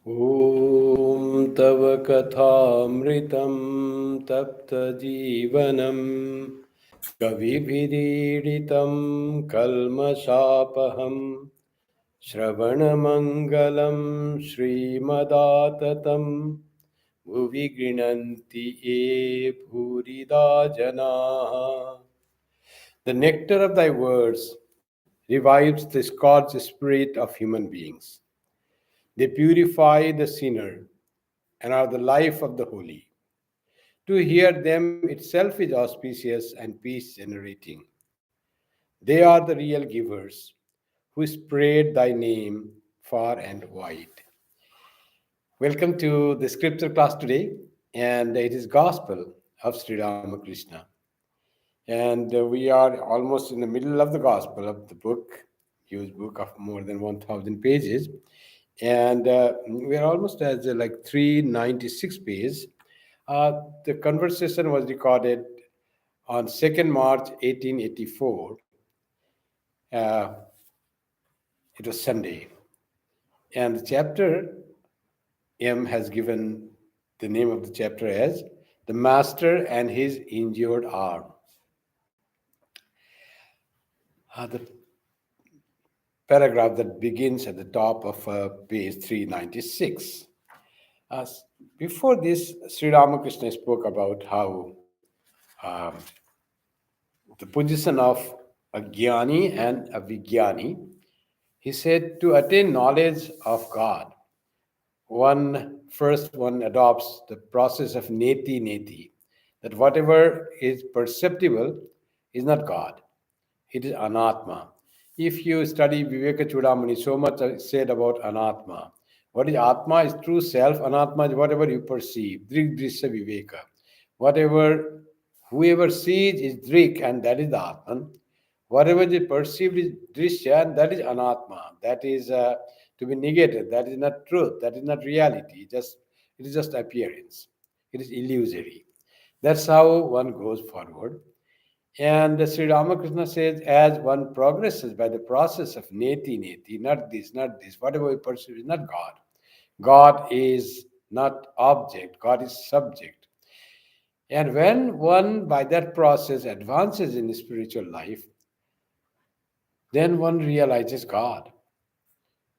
ॐ तव कथामृतं तप्तजीवनं कविभिरीडितं कल्मषापहं श्रवणमङ्गलं श्रीमदाततं भुवि गृह्णन्ति ये भूरिदा जनाः. The nectar of thy words revives the scorched spirit of human beings. They purify the sinner and are the life of the holy. To hear them itself is auspicious and peace generating. They are the real givers who spread thy name far and wide. Welcome to the scripture class today, and it is Gospel of Sri Ramakrishna. And we are almost in the middle of the Gospel of the book, huge book of more than 1,000 pages. And we are almost at like 396 pages. The conversation was recorded on 2nd March 1884. It was Sunday. And the chapter M has given the name of the chapter as The Master and His Injured Arm. The paragraph that begins at the top of page 396. Uh, Before this, Sri Ramakrishna spoke about how the position of a jnani and a vijnani. He said to attain knowledge of God, one adopts the process of neti, that whatever is perceptible is not God, it is anatma. If you study Viveka Chudamani, so much is said about anatma. What is atma is true self, anatma is whatever you perceive, drik drishya viveka. Whatever, whoever sees is drik, and that is the atman. Whatever is perceived is drishya, and that is anatma. That is to be negated. That is not truth. That is not reality. It is just appearance. It is illusory. That's how one goes forward. And Sri Ramakrishna says, as one progresses by the process of neti, not this, whatever we perceive is not God. God is not object, God is subject. And when one, by that process, advances in spiritual life, then one realizes God.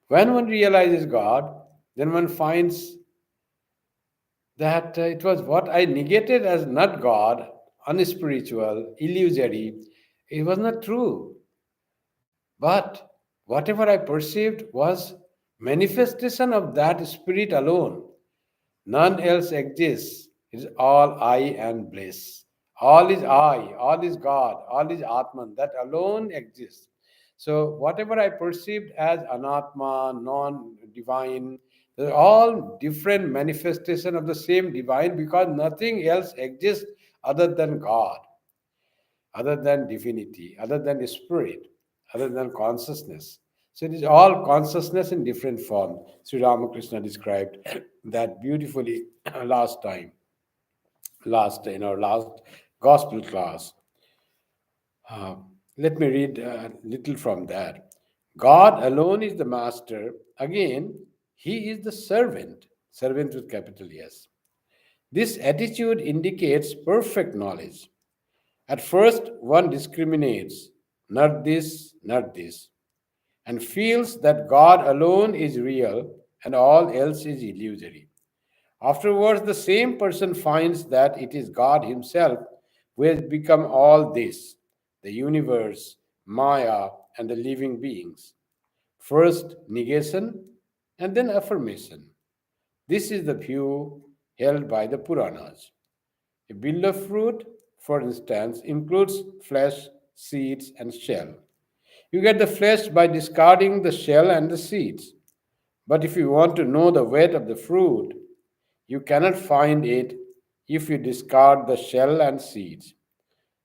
When one realizes God, then one finds that it was what I negated as not God, unspiritual, illusory, it was not true. But whatever I perceived was manifestation of that spirit alone. None else exists. It is all I and bliss. All is I, all is God, all is Atman. That alone exists. So whatever I perceived as anatma, non-divine, they're all different manifestation of the same divine because nothing else exists other than God, other than divinity, other than spirit, other than consciousness. So it is all consciousness in different form. Sri Ramakrishna described that beautifully last time, in our last gospel class. Uh, Let me read a little from that. God alone is the master. Again, he is the servant with capital S. This attitude indicates perfect knowledge. At first, one discriminates, not this, and feels that God alone is real and all else is illusory. Afterwards, the same person finds that it is God Himself who has become all this, the universe, Maya, and the living beings. First negation and then affirmation. This is the view held by the Puranas. A bill of fruit, for instance, includes flesh, seeds, and shell. You get the flesh by discarding the shell and the seeds. But if you want to know the weight of the fruit, you cannot find it if you discard the shell and seeds.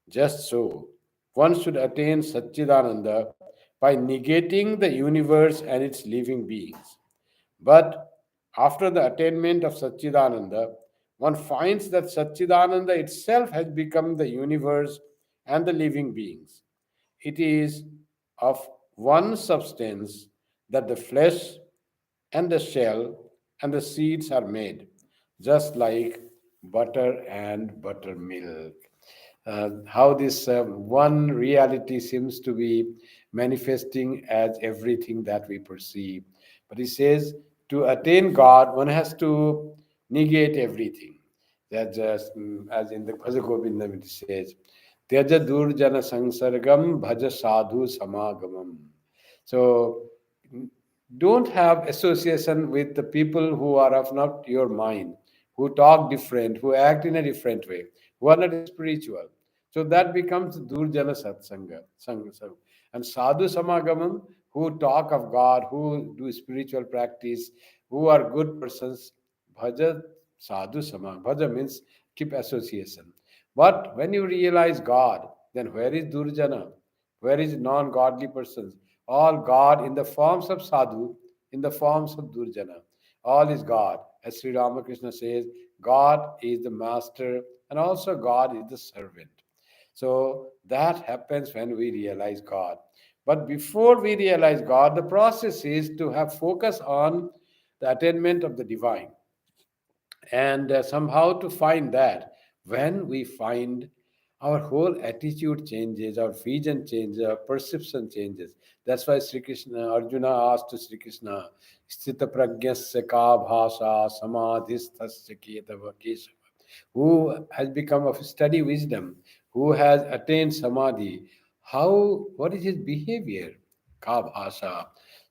Just so, one should attain Satchidananda by negating the universe and its living beings. But after the attainment of Satchidananda, one finds that Satchidananda itself has become the universe and the living beings. It is of one substance that the flesh and the shell and the seeds are made, just like butter and buttermilk. How this one reality seems to be manifesting as everything that we perceive. But he says to attain God, one has to negate everything. That just as in the Bhaja Govindam it says, Tyaja Durjana Sangsargam Bhaja Sadhu Samagamam. So don't have association with the people who are of not your mind, who talk different, who act in a different way, who are not spiritual. So that becomes Durjana Satsanga. And Sadhu Samagamam, who talk of God, who do spiritual practice, who are good persons, Bhaja Sadhu Samag. Bhaja means keep association. But when you realize God, then where is Durjana? Where is non-godly persons? All God in the forms of sadhu, in the forms of Durjana. All is God. As Sri Ramakrishna says, God is the master and also God is the servant. So that happens when we realize God. But before we realize God, the process is to have focus on the attainment of the divine and somehow to find that when we find our whole attitude changes, our vision changes, our perception changes. That's why Sri Krishna, Arjuna asked to Sri Krishna, Sthita pragyasya ka bhasha samadhisthasya ketava kesava, who has become of study wisdom, who has attained samadhi, how, what is his behavior? Ka bhasha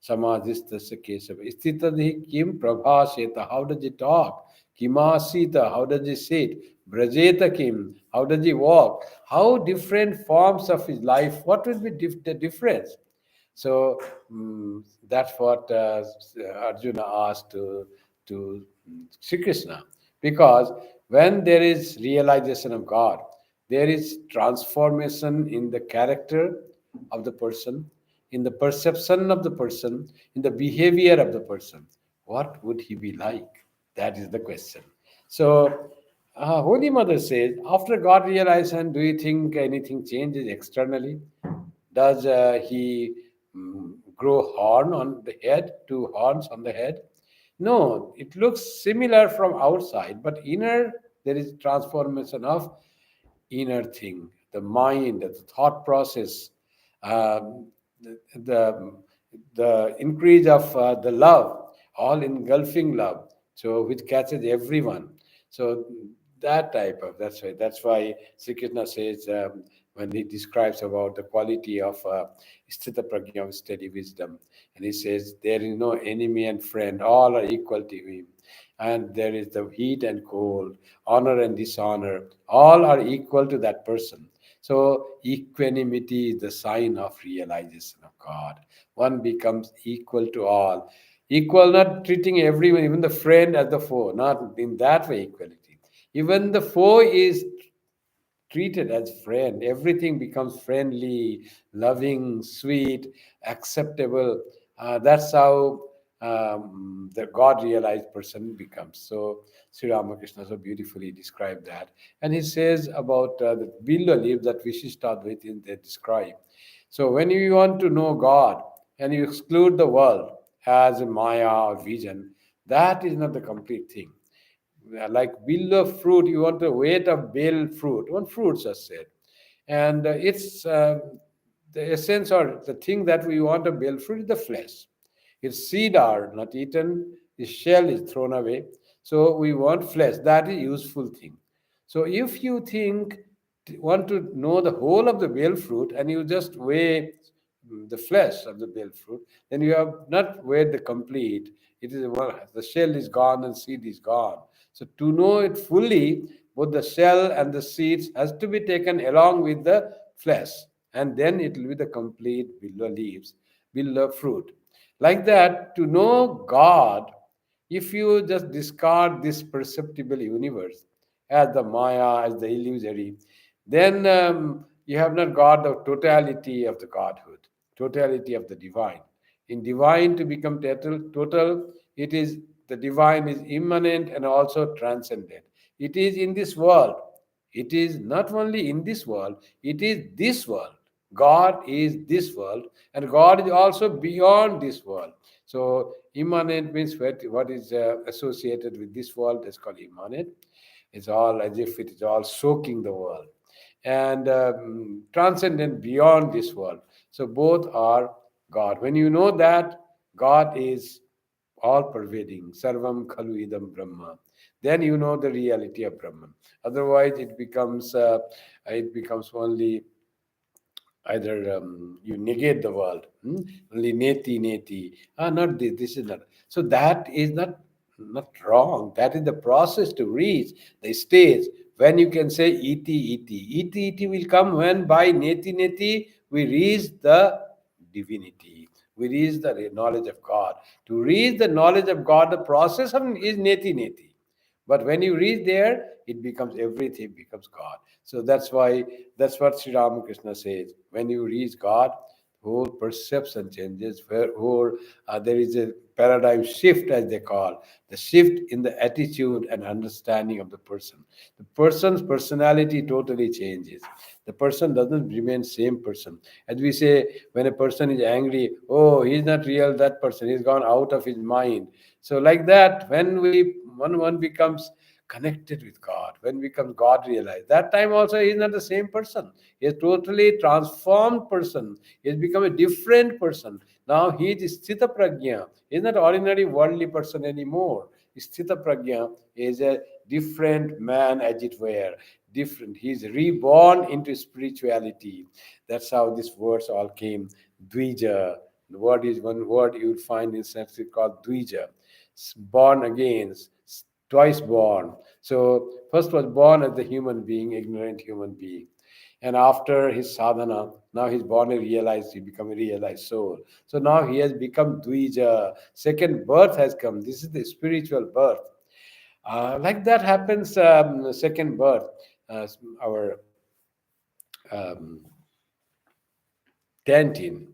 samadhisthasya kesava. Sthitadhi kim prabhaseta, how does he talk? Kimasita, how does he sit? Brajeta Kim, how does he walk? How different forms of his life, what will be the difference? So that's what Arjuna asked to Sri Krishna. Because when there is realization of God, there is transformation in the character of the person, in the perception of the person, in the behavior of the person. What would he be like? That is the question. So, Holy Mother says, after God realization, do you think anything changes externally? Does he grow horn on the head, two horns on the head? No, it looks similar from outside, but inner there is transformation of inner thing, the mind, the thought process, um, the, the increase of the love, all engulfing love, so which catches everyone. So that type of that's why Sri Krishna says when he describes about the quality of sthita prajna, of steady wisdom, and he says there is no enemy and friend, all are equal to him, and there is the heat and cold, honor and dishonor, all are equal to that person. So equanimity is the sign of realization of God. One becomes equal to all. Equal, not treating everyone, even the friend as the foe, not in that way equality. Even the foe is treated as friend. Everything becomes friendly, loving, sweet, acceptable. That's how the God realized person becomes. So Sri Ramakrishna so beautifully described that. And he says about the Bilwa leaf that Vishishtadvaitin they describe. So when you want to know God and you exclude the world as a Maya or vision, that is not the complete thing. Like bill of fruit, you want the weight of bale fruit, one fruits are said, and it's the essence or the thing that we want to bale fruit is the flesh. Its seed are not eaten, its shell is thrown away. So we want flesh, that is useful thing. So if you think want to know the whole of the bale fruit and you just weigh the flesh of the bale fruit, then you have not weighed the complete. It is one, the shell is gone and seed is gone. So to know it fully, both the shell and the seeds has to be taken along with the flesh, and then it will be the complete bilwa leaves, bilwa fruit. Like that, to know God, if you just discard this perceptible universe as the Maya, as the illusory, then you have not got the totality of the Godhood, totality of the divine. In divine to become total, it is the divine is immanent and also transcendent. It is in this world. It is not only in this world, it is this world. God is this world, and God is also beyond this world. So immanent means what is associated with this world is called immanent. It's all as if it is all soaking the world, and transcendent beyond this world. So both are God. When you know that God is all pervading, sarvam khalu idam brahma, then you know the reality of Brahman. Otherwise, it becomes only either you negate the world, only neti neti, not this, this is not. So that is not wrong. That is the process to reach the stage when you can say iti will come when by neti neti we reach the divinity. We reach the knowledge of God. To reach the knowledge of God, the process is neti neti. But when you reach there, it becomes everything becomes God. So that's what Sri Ramakrishna says. When you reach God, whole perception changes. Whole there is a paradigm shift, as they call the shift in the attitude and understanding of the person. The person's personality totally changes. The person doesn't remain same person. As we say, when a person is angry, oh, he's not real. That person, he's gone out of his mind. So like that, when one becomes connected with God, when becomes God realized, that time also he is not the same person. He is totally transformed person. He has become a different person. Now he is Sthita Prajna. He is not ordinary worldly person anymore. Sthita Prajna is a different man, as it were. Different. He is reborn into spirituality. That's how these words all came. Dvija. The word is one word you would find in Sanskrit called Dvija. Born again, twice born. So first was born as the human being, ignorant human being. And after his sadhana, now he's born a realized, he become a realized soul. So now he has become Dvija. Second birth has come. This is the spiritual birth. Like that happens, second birth. Our um, Tantin,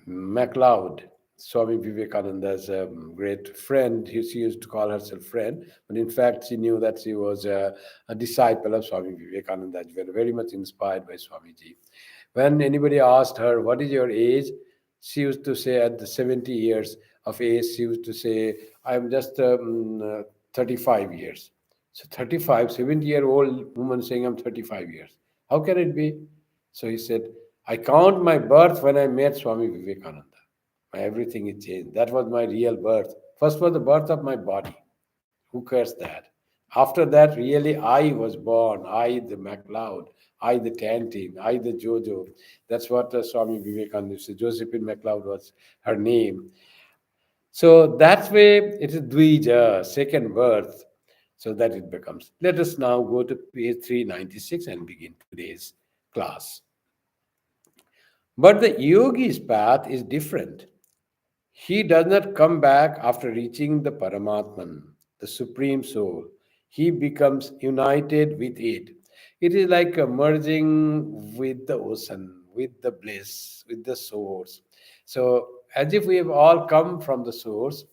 MacLeod, Swami Vivekananda's great friend. She used to call herself friend, but in fact, she knew that she was a disciple of Swami Vivekananda, very much inspired by Swamiji. When anybody asked her, "What is your age?" she used to say, at the 70 years of age, she used to say, "I'm just 35 years." So 35, 70-year-old woman saying, "I'm 35 years. How can it be?" So he said, "I count my birth when I met Swami Vivekananda. My everything is changed. That was my real birth. First was the birth of my body. Who cares that? After that, really, I was born. I, the MacLeod. I, the Tantin. I, the Jojo." That's what Swami Vivekananda said. Josephine MacLeod was her name. So that way, it is Dvija, second birth, so that it becomes. Let us now go to page 396 and begin today's class. But the yogi's path is different. He does not come back after reaching the Paramatman, the Supreme Soul. He becomes united with it. It is like a merging with the ocean, with the bliss, with the source. So, as if we have all come from the source,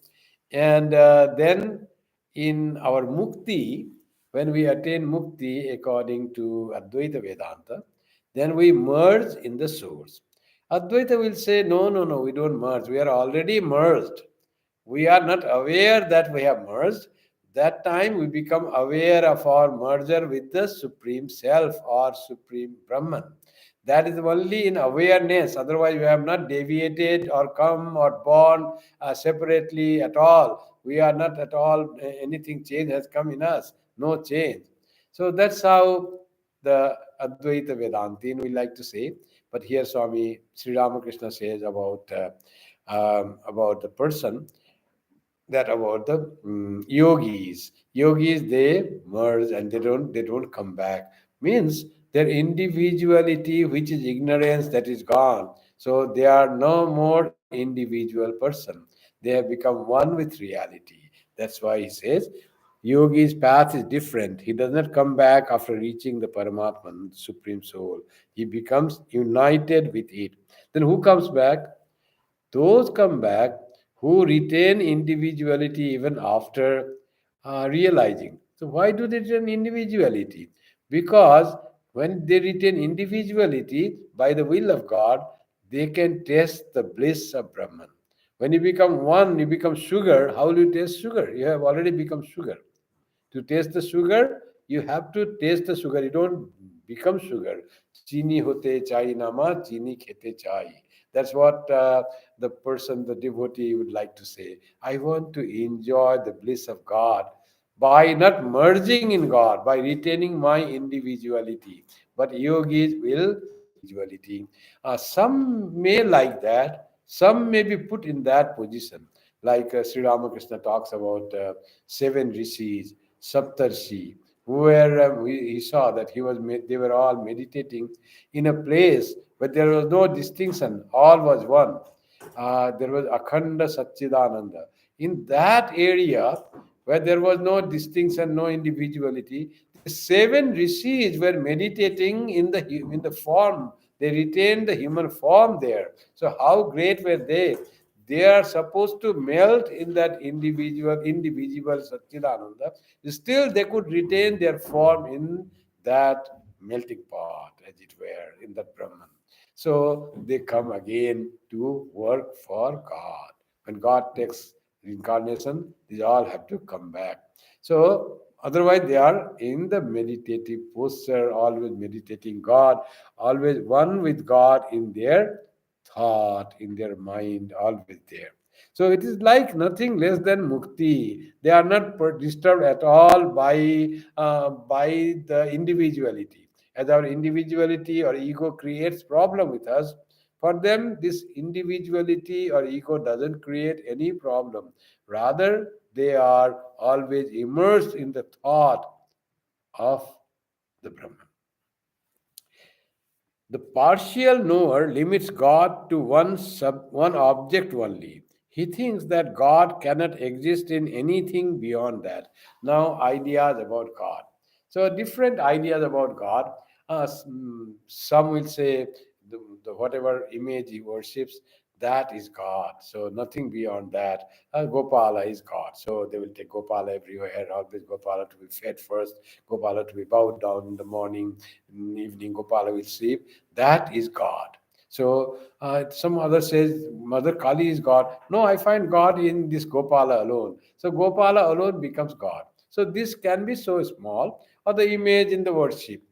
and then in our mukti, when we attain mukti according to Advaita Vedanta, then we merge in the source. Advaita will say, no, no, no, we don't merge. We are already merged. We are not aware that we have merged. That time we become aware of our merger with the Supreme Self or Supreme Brahman. That is only in awareness. Otherwise, we have not deviated or come or born separately at all. We are not at all, anything change has come in us. No change. So that's how the Advaita Vedantin we like to say. But here Swami Sri Ramakrishna says about the person, that about the yogis. Yogis, they merge and they don't come back. Means their individuality, which is ignorance, that is gone. So they are no more individual person. They have become one with reality. That's why he says yogi's path is different. He does not come back after reaching the Paramatman, the Supreme Soul. He becomes united with it. Then who comes back? Those come back who retain individuality even after realizing. So, why do they retain individuality? Because when they retain individuality by the will of God, they can taste the bliss of Brahman. When you become one, you become sugar. How will you taste sugar? You have already become sugar. To taste the sugar, you have to taste the sugar. You don't become sugar. Chini hote chai nama, chini khete chai. That's what the person, the devotee would like to say. I want to enjoy the bliss of God by not merging in God, by retaining my individuality. But yogis will individuality. Some may like that. Some may be put in that position. Like Sri Ramakrishna talks about seven rishis, Saptarshi, where he saw that they were all meditating in a place where there was no distinction, all was one. There was Akhanda Satchidananda. In that area where there was no distinction, no individuality, the seven rishis were meditating in the form. They retained the human form there. So how great were they? They are supposed to melt in that individual Satchidananda. Still, they could retain their form in that melting pot, as it were, in that Brahman. So they come again to work for God. When God takes reincarnation, these all have to come back. So otherwise, they are in the meditative posture, always meditating God, always one with God in their thought, in their mind, always there. So it is like nothing less than mukti. They are not disturbed at all by the individuality. As our individuality or ego creates problem with us, for them this individuality or ego doesn't create any problem. Rather, they are always immersed in the thought of the Brahman. The partial knower limits God to one object only. He thinks that God cannot exist in anything beyond that. Now, ideas about God. So, different ideas about God. Some will say the whatever image he worships, that is God. So, nothing beyond that. Gopala is God. So, they will take Gopala everywhere, always Gopala to be fed first, Gopala to be bowed down in the morning, in evening, Gopala will sleep. That is God. So some other says Mother Kali is God. No, I find God in this Gopala alone. So Gopala alone becomes God. So this can be so small, or the image in the worship,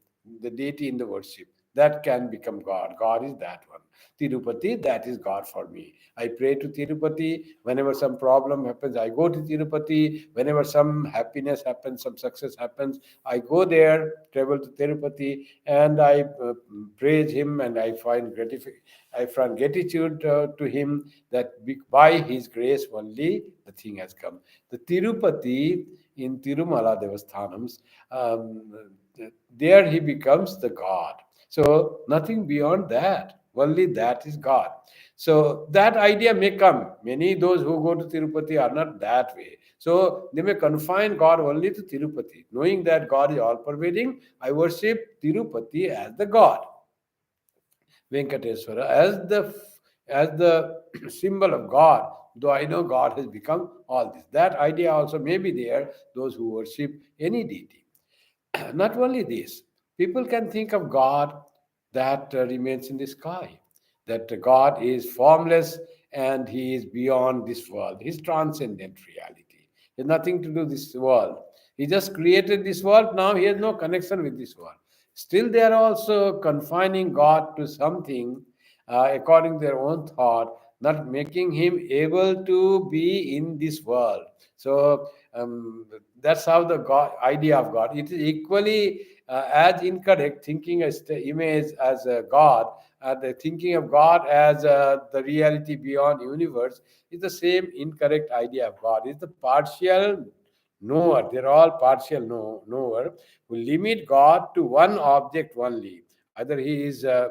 the deity in the worship, that can become God. God is that one. Tirupati, that is God for me. I pray to Tirupati. Whenever some problem happens, I go to Tirupati. Whenever some happiness happens, some success happens, I go there, travel to Tirupati, and I praise him, and I find gratitude to him that by his grace only the thing has come. The Tirupati in Tirumala Devasthanams, there he becomes the God. So nothing beyond that. Only that is God. So that idea may come. Many those who go to Tirupati are not that way. So they may confine God only to Tirupati, knowing that God is all pervading. I worship Tirupati as the God, Venkateswara as the symbol of God. Though I know God has become all this. That idea also may be there. Those who worship any deity. Not only this, people can think of God that remains in the sky, that God is formless and he is beyond this world. He's transcendent reality. He has nothing to do with this world. He just created this world. Now he has no connection with this world. Still, they are also confining God to something according to their own thought, not making him able to be in this world. So that's how the God idea of God. It is equally as incorrect thinking as the image as a God. The thinking of God as the reality beyond universe is the same incorrect idea of God. It's the partial knower. They're all partial knower who limit God to one object only. Either he is a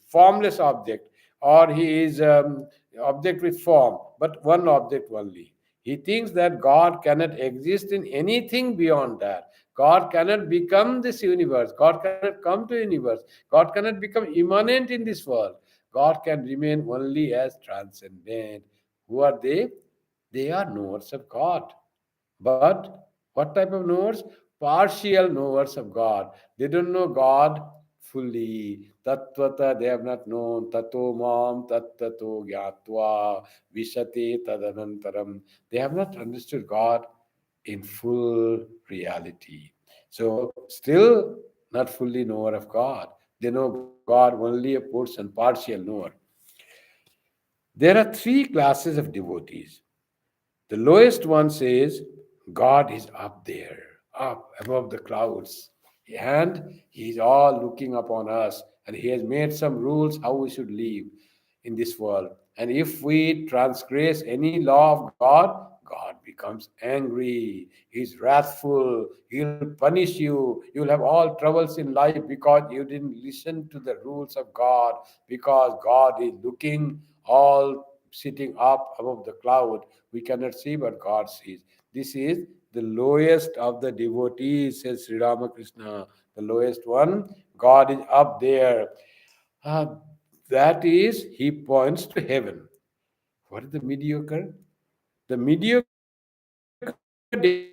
formless object or he is object with form, but one object only. He thinks that God cannot exist in anything beyond that. God cannot become this universe. God cannot come to universe. God cannot become immanent in this world. God can remain only as transcendent. Who are they? They are knowers of God. But what type of knowers? Partial knowers of God. They don't know God fully. Tattvata, they have not known. Tato mam tattato gyatva vishate tadanantaram. They have not understood God in full reality. So, still not fully knower of God. They know God only a portion, partial knower. There are three classes of devotees. The lowest one says, God is up there, up above the clouds, and He is all looking upon us, and He has made some rules how we should live in this world. And if we transgress any law of God, God becomes angry, He's wrathful, He'll punish you, you'll have all troubles in life because you didn't listen to the rules of God, because God is looking all sitting up above the cloud. We cannot see, but God sees. This is the lowest of the devotees, says Sri Ramakrishna. The lowest one, God is up there. Ah, that is, he points to heaven. What is the mediocre? The mediocre devotee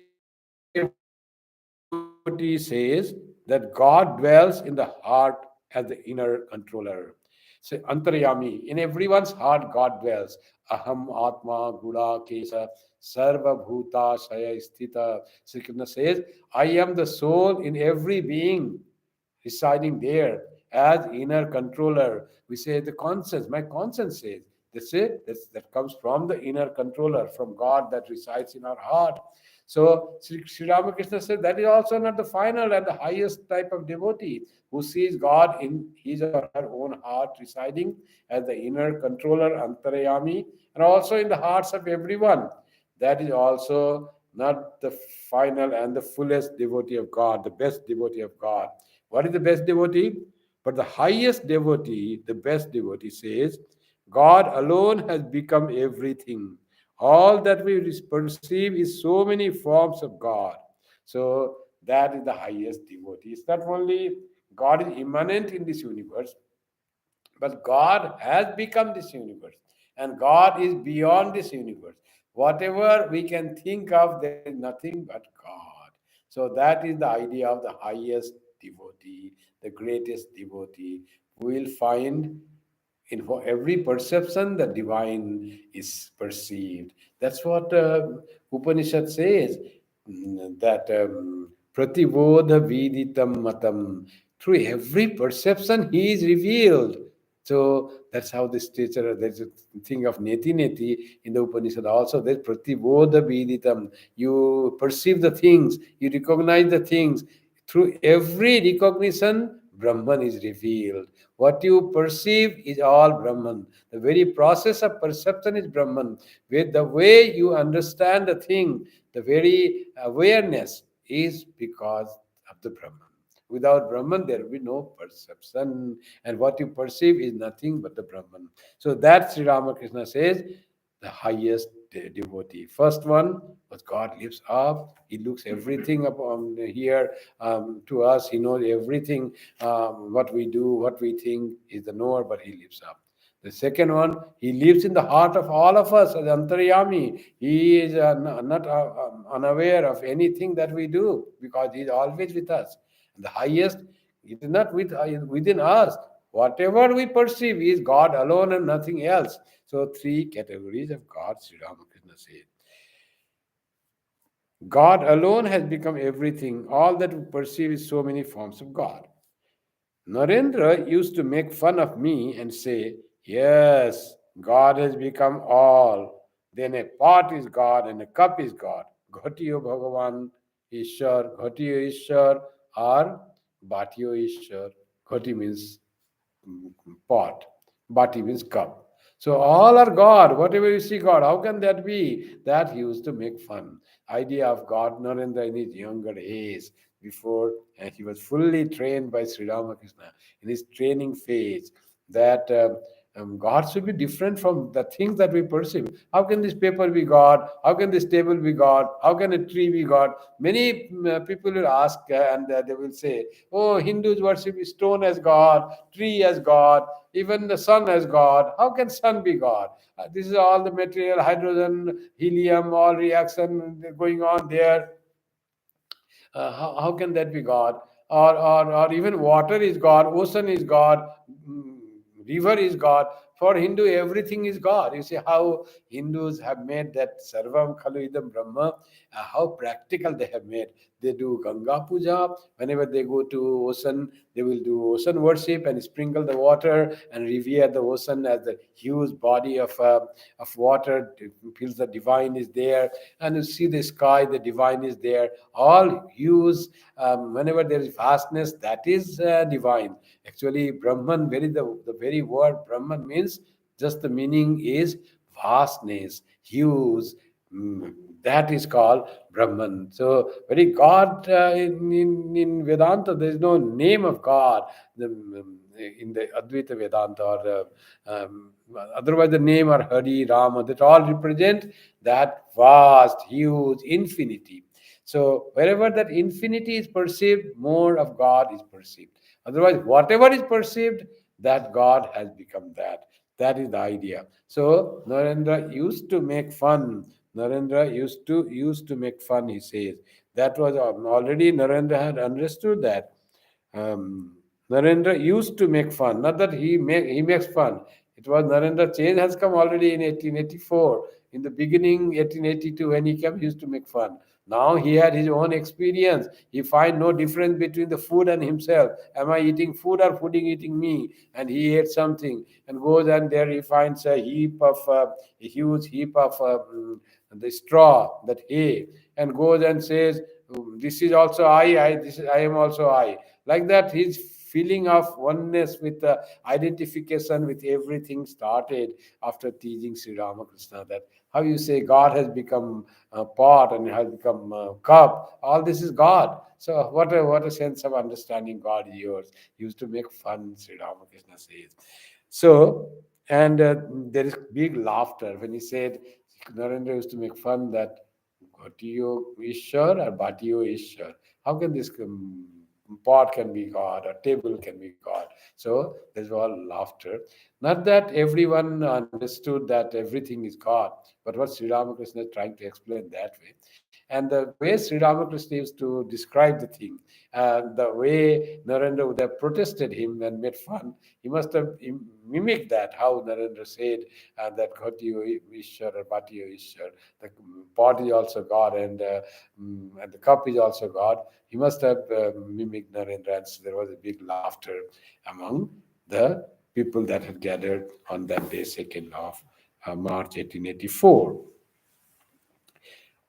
says that God dwells in the heart as the inner controller. So, Antaryami, in everyone's heart, God dwells. Aham Atma Guda Kesa Sarva Bhuta Shaya Sthita. Sri Krishna says, I am the soul in every being residing there as inner controller. We say the conscience, my conscience says. That comes from the inner controller, from God that resides in our heart. So Sri Ramakrishna said that is also not the final and the highest type of devotee who sees God in his or her own heart residing as the inner controller, Antaryami, and also in the hearts of everyone. That is also not the final and the fullest devotee of God, the best devotee of God. What is the best devotee? But the highest devotee, the best devotee says, God alone has become everything. All that we perceive is so many forms of God. So that is the highest devotee. It's not only God is immanent in this universe, but God has become this universe, and God is beyond this universe. Whatever we can think of, there is nothing but God. So that is the idea of the highest devotee, the greatest devotee. We will find in for every perception the divine is perceived. That's what Upanishad says, that pratibodha viditam matam, through every perception he is revealed. So that's how this teacher, there's a thing of neti neti in the Upanishad also. There's pratibodha viditam. You perceive the things, you recognize the things. Through every recognition, Brahman is revealed. What you perceive is all Brahman. The very process of perception is Brahman. With the way you understand the thing, the very awareness is because of the Brahman. Without Brahman, there will be no perception. And what you perceive is nothing but the Brahman. So that Sri Ramakrishna says, the highest devotee. First one was God lives up. He looks everything upon here to us. He knows everything. What we do, what we think is the knower, but he lives up. The second one, he lives in the heart of all of us as Antaryami. He is not unaware of anything that we do because he is always with us. And the highest, it is not within us. Whatever we perceive is God alone and nothing else. So, three categories of God, Sri Ramakrishna said. God alone has become everything. All that we perceive is so many forms of God. Narendra used to make fun of me and say, yes, God has become all. Then a pot is God and a cup is God. Ghatiyo Bhagavan Ishwar, Ghatiyo Ishwar, or Bhatiyo Ishwar. Ghati means pot, Bhati means cup. So all are God. Whatever you see God, how can that be? That he used to make fun. Idea of God Narendra in his younger age, before and he was fully trained by Sri Ramakrishna in his training phase, that God should be different from the things that we perceive. How can this paper be God? How can this table be God? How can a tree be God? Many people will ask and they will say, oh, Hindus worship stone as God, tree as God, even the sun as God. How can sun be God? This is all the material, hydrogen, helium, all reaction going on there. How can that be God? or even water is God, ocean is God, mm, river is God. For Hindu, everything is God. You see how Hindus have made that Sarvam Khalu Idam Brahma, how practical they have made. They do Ganga Puja. Whenever they go to ocean, they will do ocean worship and sprinkle the water and revere the ocean as the huge body of water. Feels the divine is there. And you see the sky, the divine is there. All huge, whenever there is vastness, that is divine. Actually, Brahman, the very word Brahman means, just the meaning is vastness, huge. mm, That is called Brahman. So, very God in Vedanta, there is no name of God in the Advaita Vedanta, or otherwise the name are Hari, Rama, that all represent that vast, huge infinity. So, wherever that infinity is perceived, more of God is perceived. Otherwise, whatever is perceived, that God has become that. That is the idea. So Narendra used to make fun. Narendra used to make fun. He says that was already Narendra had understood that. Um, Narendra used to make fun. Not that he makes fun. It was Narendra. Change has come already in 1884. In the beginning, 1882, when he came, he used to make fun. Now he had his own experience. He find no difference between the food and himself. Am I eating food or food eating me? And he ate something and goes, and there he finds a huge heap of the straw, that hay, and goes and says, "This is also I am also I." Like that, his feeling of oneness with the identification with everything started after teaching Sri Ramakrishna, that how you say God has become a pot and has become a cup. All this is God. So what a sense of understanding God is yours. He used to make fun, Sri Ramakrishna says. So, and there is big laughter when he said, Narendra used to make fun that Ghatiyo Ishwar or Bhatiyo Ishwar. How can this pot can be God or table can be God? So there's all laughter. Not that everyone understood that everything is God, but what Sri Ramakrishna is trying to explain that way. And the way Sri Ramakrishna used to describe the thing, and the way Narendra would have protested him and made fun, he must have mimicked that, how Narendra said that Ghatiyo Ishwar or Bhatiyo Ishwar, the pot is also God, and the cup is also God. He must have mimicked Narendra, and so there was a big laughter among the people that had gathered on that day, 2nd of March 1884.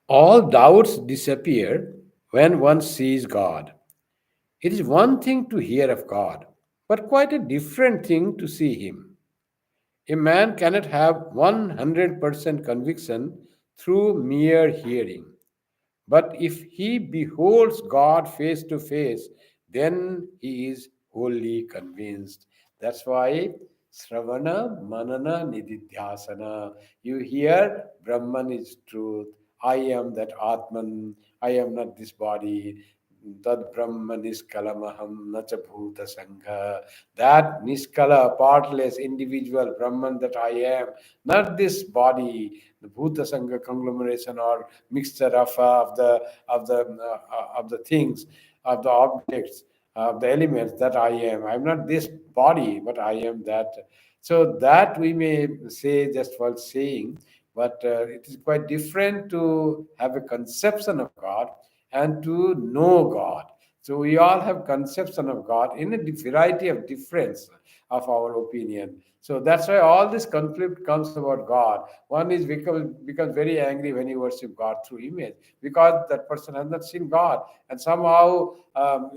All doubts disappear when one sees God. It is one thing to hear of God, but quite a different thing to see Him. A man cannot have 100% conviction through mere hearing. But if he beholds God face to face, then he is wholly convinced. That's why Sravana, Manana, Nididhyasana. You hear Brahman is truth. I am that Atman. I am not this body. Tad Brahma Niskalamaham Nacha Bhuta Sangha. That Niskala, partless individual Brahman that I am, not this body, the Bhuta Sangha conglomeration or mixture of the things, of the objects, of the elements that I am. I'm not this body, but I am that. So that we may say just while saying, but it is quite different to have a conception of God and to know God. So we all have conception of God in a variety of difference of our opinion. So that's why all this conflict comes about God. One is becomes very angry when you worship God through image, because that person has not seen God, and somehow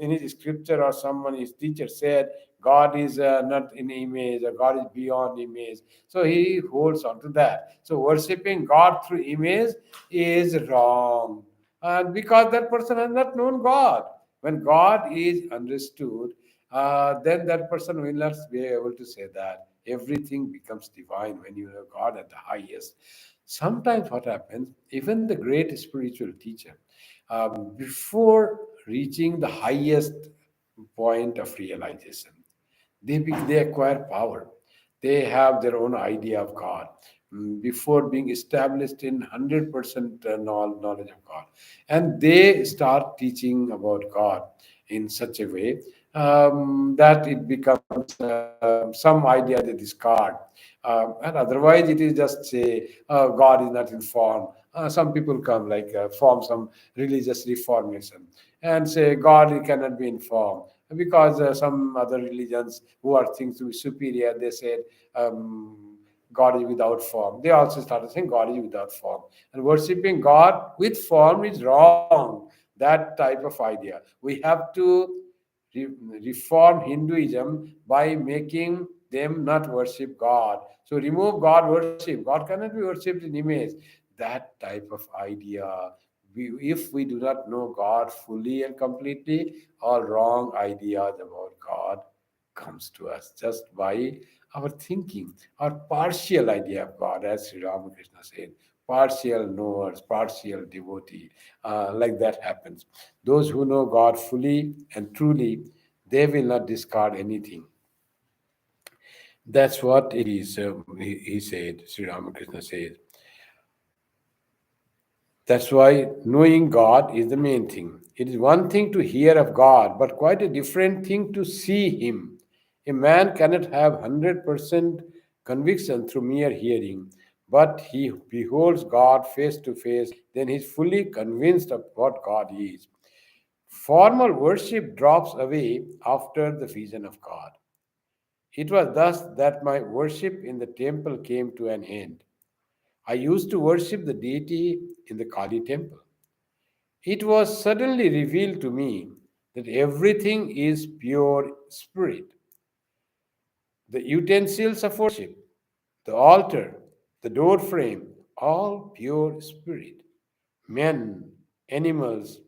in his scripture or someone his teacher said God is not in image or God is beyond image. So he holds on to that. So worshipping God through image is wrong, and because that person has not known God. When God is understood, then that person will not be able to say that. Everything becomes divine when you know God at the highest. Sometimes what happens, even the great spiritual teacher, before reaching the highest point of realization, they acquire power. They have their own idea of God before being established in 100% knowledge of God. And they start teaching about God. in such a way that it becomes some idea they discard. And otherwise, it is just say, God is not informed. Some people come like form some religious reformation and say God cannot be informed because some other religions who are things to be superior, they said God is without form. They also started saying God is without form. And worshipping God with form is wrong. That type of idea. We have to reform Hinduism by making them not worship God. So remove God worship. God cannot be worshipped in image. That type of idea. If we do not know God fully and completely, all wrong ideas about God comes to us just by our thinking, our partial idea of God, as Sri Ramakrishna said, partial knowers, partial devotee, like that happens. Those who know God fully and truly, they will not discard anything. That's what it is, he said, Sri Ramakrishna says. That's why knowing God is the main thing. It is one thing to hear of God, but quite a different thing to see Him. A man cannot have 100% conviction through mere hearing, but he beholds God face to face, then he is fully convinced of what God is. Formal worship drops away after the vision of God. It was thus that my worship in the temple came to an end. I used to worship the deity in the Kali temple. It was suddenly revealed to me that everything is pure spirit. The utensils of worship, the altar, the door frame, all pure spirit. Men, animals,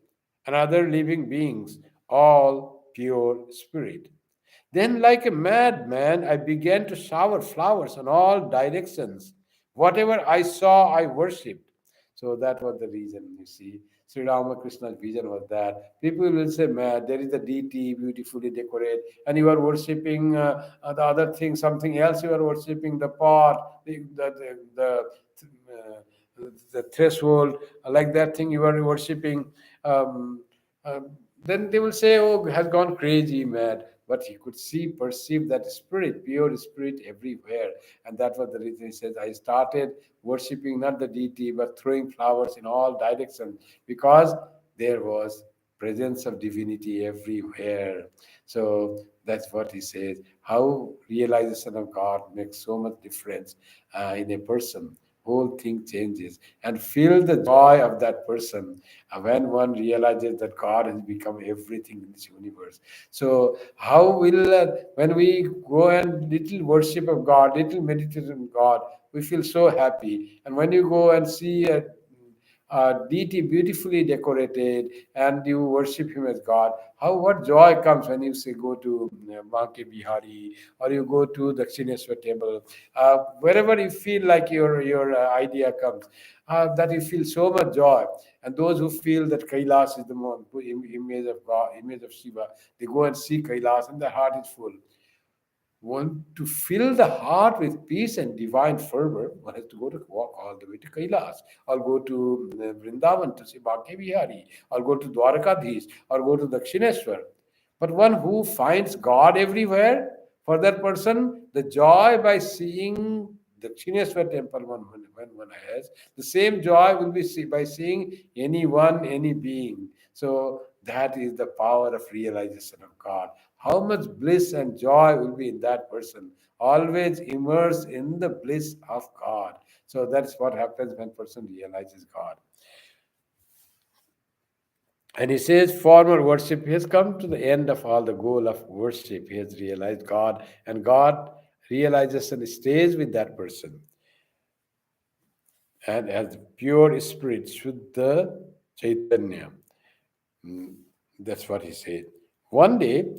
and other living beings, all pure spirit. Then, like a madman, I began to shower flowers in all directions. Whatever I saw, I worshipped. So that was the reason, you see. Sri Ramakrishna's vision was that people will say, man, there is a deity beautifully decorated, and you are worshipping the other thing, something else you are worshipping, the pot, the threshold, like that thing you are worshipping. Um, then they will say, oh, has gone crazy, mad. But he could see, perceive that spirit, pure spirit everywhere. And that was the reason he says, I started worshipping not the deity, but throwing flowers in all directions because there was presence of divinity everywhere. So that's what he says. How realization of God makes so much difference in a person. Whole thing changes and feel the joy of that person when one realizes that God has become everything in this universe. So how will when we go and little worship of God, little meditation on God, we feel so happy. And when you go and see a deity beautifully decorated and you worship him as God, how what joy comes when you say go to Banke Bihari or you go to Dakshineswar temple, wherever you feel like your idea comes, that you feel so much joy. And those who feel that Kailas is the image of God, image of Shiva, they go and see Kailas and their heart is full. Want to fill the heart with peace and divine fervor, one has to go to walk all the way to Kailas, or go to Vrindavan to see Bhakya Vihari, or go to Dwarakadhish, or go to Dakshineswar. But one who finds God everywhere, for that person, the joy by seeing the Dakshineswar temple when one has, the same joy will be by seeing anyone, any being. So that is the power of realization of God. How much bliss and joy will be in that person, always immersed in the bliss of God. So that's what happens when person realizes God. And he says, formal worship, he has come to the end of all the goal of worship. He has realized God, and God realizes and stays with that person. And as pure spirit, Shuddha Chaitanya. Mm, that's what he said. One day,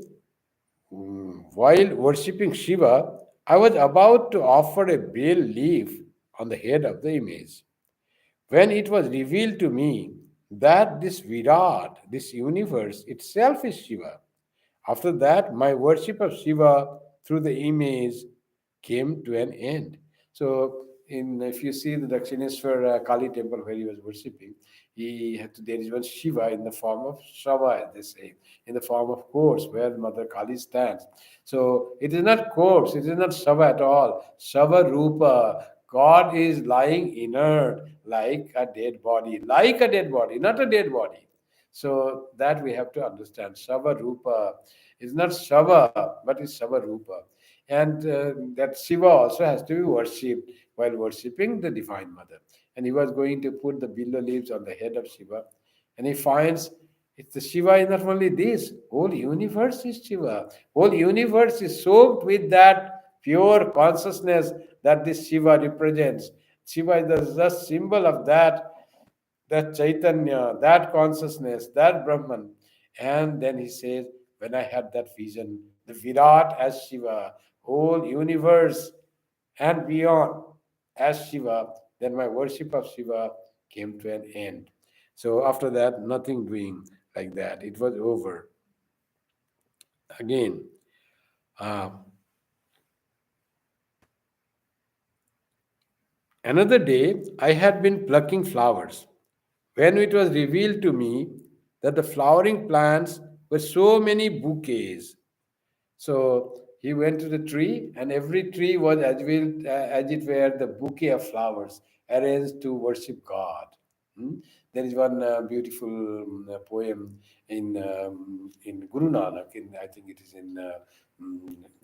while worshipping Shiva, I was about to offer a bale leaf on the head of the image. When it was revealed to me that this Virat, this universe itself is Shiva, after that, my worship of Shiva through the image came to an end. So in if you see the Dakshineshwar Kali temple where he was worshipping, he had to, there is one Shiva in the form of Shava, as they say, in the form of corpse where Mother Kali stands. So it is not corpse, it is not Shava at all. Shava Rupa. God is lying inert like a dead body, not a dead body. So that we have to understand. Shava Rupa is not Shava, but is Shava Rupa. And that Shiva also has to be worshipped while worshipping the Divine Mother. And he was going to put the billow leaves on the head of Shiva. And he finds it's the Shiva is not only this, whole universe is Shiva. Whole universe is soaked with that pure consciousness that this Shiva represents. Shiva is the just symbol of that Chaitanya, that consciousness, that Brahman. And then he says, when I had that vision, the Virat as Shiva, whole universe and beyond as Shiva, then my worship of Shiva came to an end. So after that, nothing doing like that. It was over. Again, uh, another day, I had been plucking flowers when it was revealed to me that the flowering plants were so many bouquets. So he went to the tree, and every tree was as it were the bouquet of flowers arranged to worship God. Hmm? There is one beautiful poem in Guru Nanak. I think it is in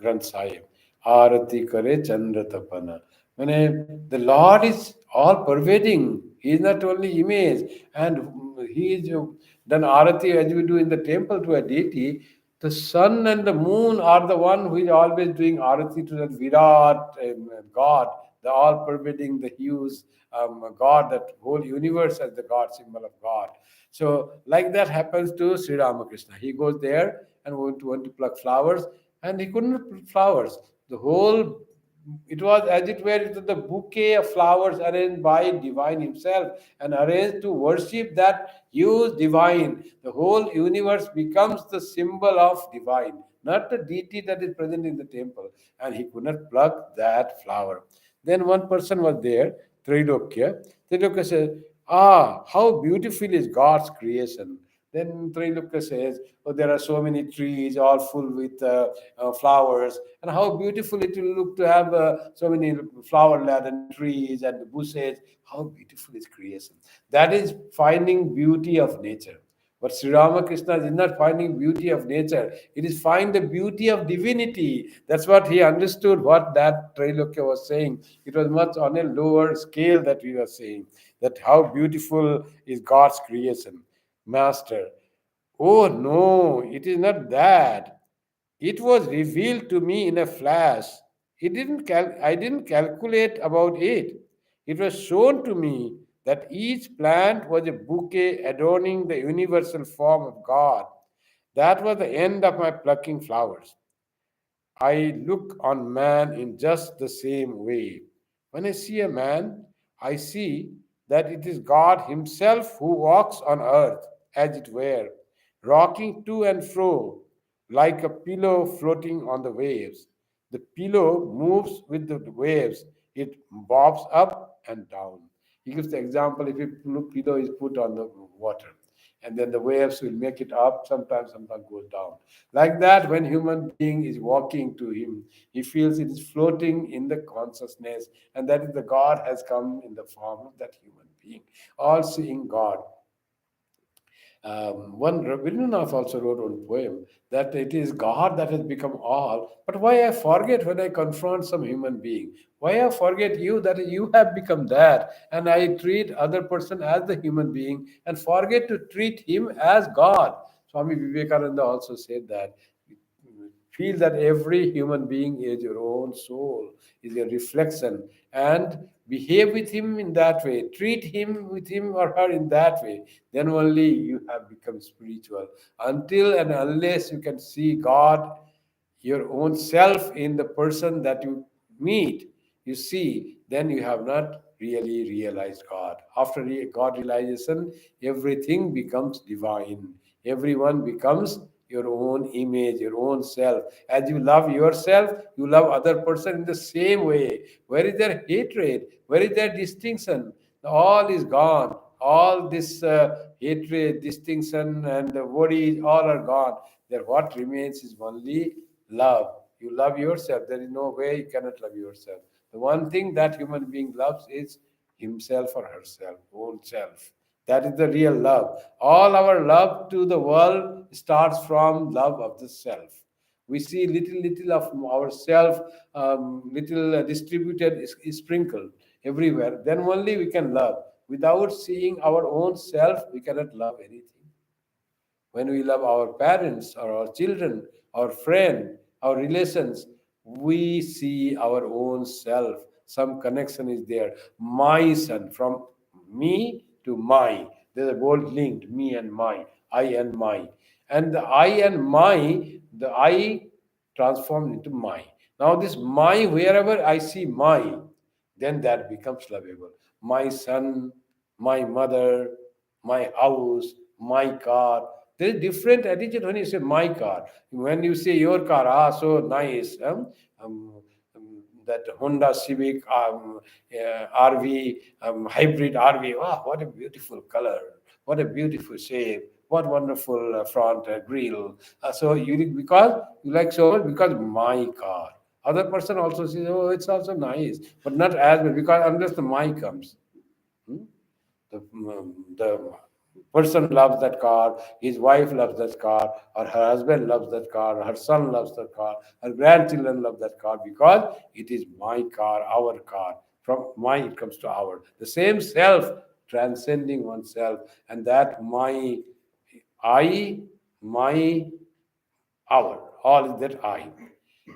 Granth Sahib. Arati kare chandra tapana. When the Lord is all pervading, He is not only image, and He is done arati as we do in the temple to a deity. The sun and the moon are the one who is always doing arati to that Virat God, the all pervading, the hues God, that whole universe as the God, symbol of God. So, like that happens to Sri Ramakrishna. He goes there and want to pluck flowers, and he couldn't pluck flowers. The whole it was as it were the bouquet of flowers arranged by divine himself and arranged to worship that huge divine. The whole universe becomes the symbol of divine, not the deity that is present in the temple. And he could not pluck that flower. Then one person was there, Trilokya. Trilokya said, ah, how beautiful is God's creation. Then Trilokya says, oh, there are so many trees all full with flowers, and how beautiful it will look to have so many flower laden trees and bushes. How beautiful is creation. That is finding beauty of nature. But Sri Ramakrishna is not finding beauty of nature. It is find the beauty of divinity. That's what he understood, what that Trailokya was saying. It was much on a lower scale that we were saying. That how beautiful is God's creation. Master. Oh no, it is not that. It was revealed to me in a flash. I didn't calculate about it. It was shown to me that each plant was a bouquet adorning the universal form of God. That was the end of my plucking flowers. I look on man in just the same way. When I see a man, I see that it is God Himself who walks on earth, as it were, rocking to and fro like a pillow floating on the waves. The pillow moves with the waves, it bobs up and down. He gives the example if a pillow is put on the water, and then the waves will make it up, sometimes goes down. Like that, when human being is walking to him, he feels it is floating in the consciousness, and that is the God has come in the form of that human being, all seeing God. One Rabindranath also wrote one poem that it is God that has become all. But why I forget when I confront some human being? Why I forget you that you have become that, and I treat other person as the human being and forget to treat him as God. Swami Vivekananda also said that feel that every human being is your own soul, is a reflection, and behave with him in that way, treat him with him or her in that way. Then only you have become spiritual. Until and unless you can see God, your own self in the person that you meet, you see, then you have not really realized God. After God realization, everything becomes divine. Everyone becomes your own image, your own self. As you love yourself, you love other person in the same way. Where is their hatred? Where is their distinction? All is gone. All this hatred, distinction, and the worries, all are gone. There, what remains is only love. You love yourself. There is no way you cannot love yourself. The one thing that human being loves is himself or herself, own self. That is the real love. All our love to the world starts from love of the self. We see little of ourself, little distributed, sprinkled everywhere. Then only we can love. Without seeing our own self, we cannot love anything. When we love our parents or our children, our friend, our relations, we see our own self. Some connection is there. My son, from me to my. There's a word linked, me and my, I and my. And the I and my, the I transformed into my. Now, this my, wherever I see my, then that becomes lovable. My son, my mother, my house, my car. There is different attitude when you say my car. When you say your car, so nice. That Honda Civic RV, hybrid RV. Wow, what a beautiful color. What a beautiful shape. What wonderful front grille. So you, because you like so much, because my car. Other person also says, oh, it's also nice, but not as much, because unless the my comes. Hmm? The person loves that car, his wife loves that car, or her husband loves that car, her son loves that car, her grandchildren love that car, because it is my car, our car. From my it comes to our. The same self transcending oneself, and that my I, my our, all is that I.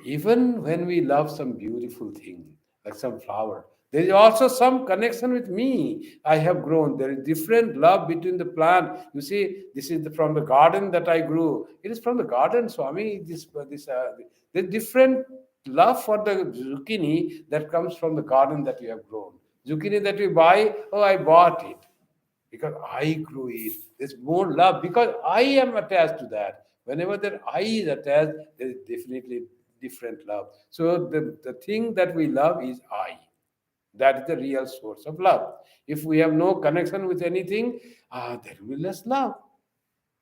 Even when we love some beautiful thing, like some flower, there is also some connection with me. I have grown. There is different love between the plant. You see, this is from the garden that I grew. It is from the garden, Swami. The different love for the zucchini that comes from the garden that you have grown. Zucchini that we buy, oh, I bought it because I grew it. There's more love because I am attached to that. Whenever that I is attached, there is definitely different love. So the thing that we love is I. That is the real source of love. If we have no connection with anything, there will be less love.